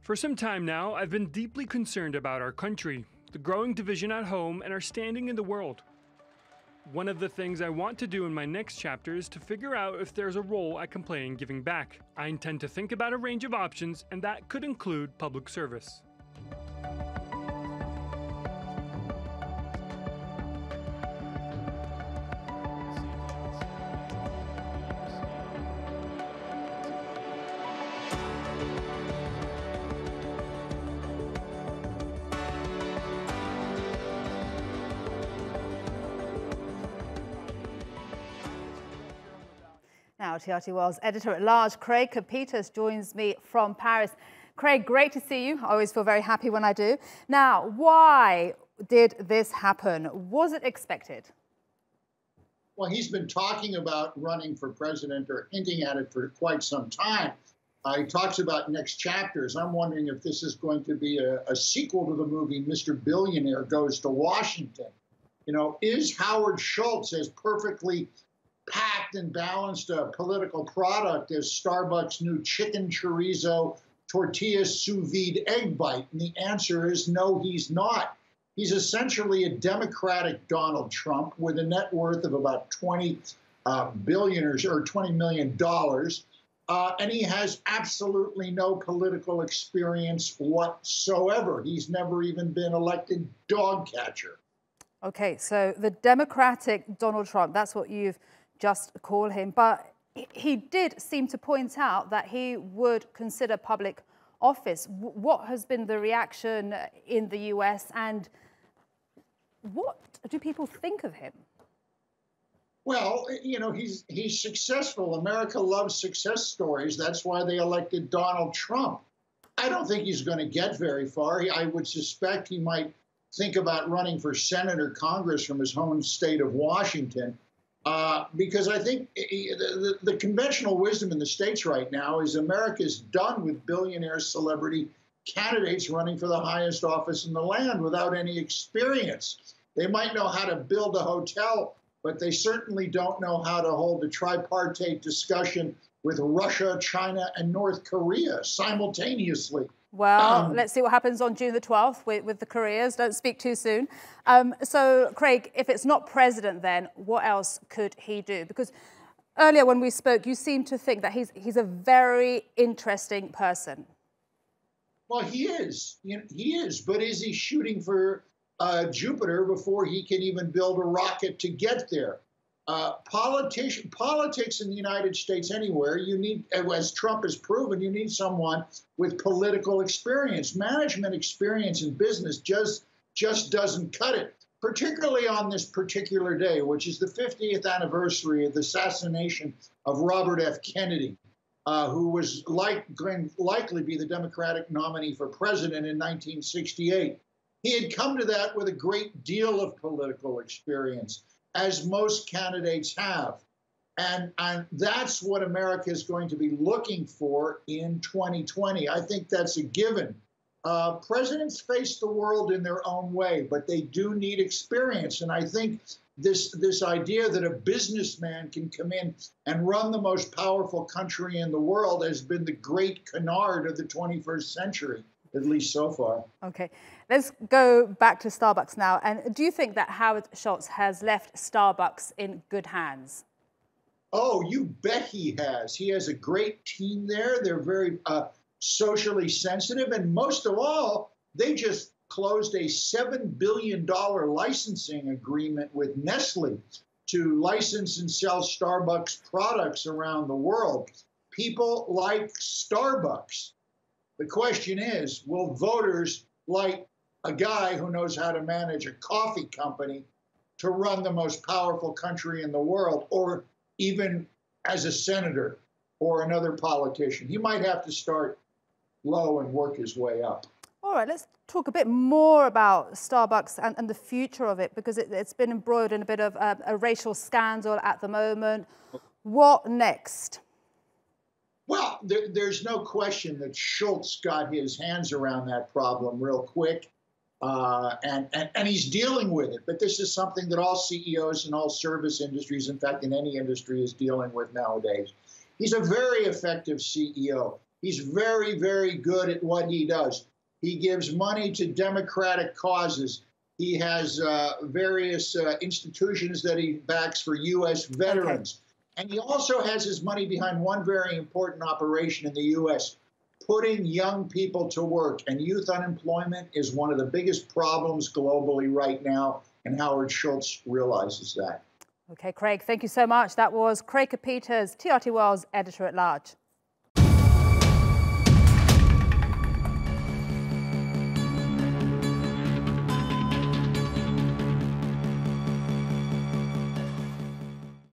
For some time now, I've been deeply concerned about our country, the growing division at home, and our standing in the world. One of the things I want to do in my next chapter is to figure out if there's a role I can play in giving back. I intend to think about a range of options, and that could include public service. Now, TRT World's editor-at-large, Craig Copetas, joins me from Paris. Craig, great to see you. I always feel very happy when I do. Now, why did this happen? Was it expected? Well, he's been talking about running for president or hinting at it for quite some time. He talks about next chapters. I'm wondering if this is going to be a sequel to the movie Mr. Billionaire Goes to Washington. You know, is Howard Schultz as perfectly packed and balanced a political product as Starbucks' new chicken chorizo tortilla sous vide egg bite? And the answer is no, he's not. He's essentially a Democratic Donald Trump with a net worth of about $20 billion or $20 million. And he has absolutely no political experience whatsoever. He's never even been elected dog catcher. Okay, so the Democratic Donald Trump, that's what you've just called him. But he did seem to point out that he would consider public office. What has been the reaction in the US, and what do people think of him? Well, you know, he's successful. America loves success stories. That's why they elected Donald Trump. I don't think he's going to get very far. I would suspect he might think about running for Senate or Congress from his home state of Washington, because I think the conventional wisdom in the states right now is America's done with billionaire celebrity candidates running for the highest office in the land without any experience. They might know how to build a hotel, but they certainly don't know how to hold a tripartite discussion with Russia, China, and North Korea simultaneously. Well, let's see what happens on June the 12th with the Koreas. Don't speak too soon. So, Craig, if it's not president, then what else could he do? Because earlier when we spoke, you seemed to think that he's a very interesting person. Well, he is. He is. But is he shooting for Jupiter before he can even build a rocket to get there? Politics in the United States, anywhere, you need, as Trump has proven, you need someone with political experience. Management experience in business just doesn't cut it, particularly on this particular day, which is the 50th anniversary of the assassination of Robert F. Kennedy, who was likely be the Democratic nominee for president in 1968. He had come to that with a great deal of political experience, as most candidates have. And that's what America is going to be looking for in 2020. I think that's a given. Presidents face the world in their own way, but they do need experience. And I think this idea that a businessman can come in and run the most powerful country in the world has been the great canard of the 21st century, at least so far. Okay, let's go back to Starbucks now. And do you think that Howard Schultz has left Starbucks in good hands? Oh, you bet he has. He has a great team there. They're very socially sensitive. And most of all, they just closed a $7 billion licensing agreement with Nestle to license and sell Starbucks products around the world. People like Starbucks. The question is, will voters like a guy who knows how to manage a coffee company to run the most powerful country in the world, or even as a senator or another politician? He might have to start low and work his way up. All right, let's talk a bit more about Starbucks and the future of it, because it's been embroiled in a bit of a racial scandal at the moment. What next? Well, there's no question that Schultz got his hands around that problem real quick, and he's dealing with it. But this is something that all CEOs in all service industries, in fact, in any industry, is dealing with nowadays. He's a very effective CEO. He's very, very good at what he does. He gives money to democratic causes. He has various institutions that he backs for U.S. veterans. Okay. And he also has his money behind one very important operation in the U.S., putting young people to work. And youth unemployment is one of the biggest problems globally right now, and Howard Schultz realizes that. Okay, Craig, thank you so much. That was Craig Copetas, TRT World's editor-at-large.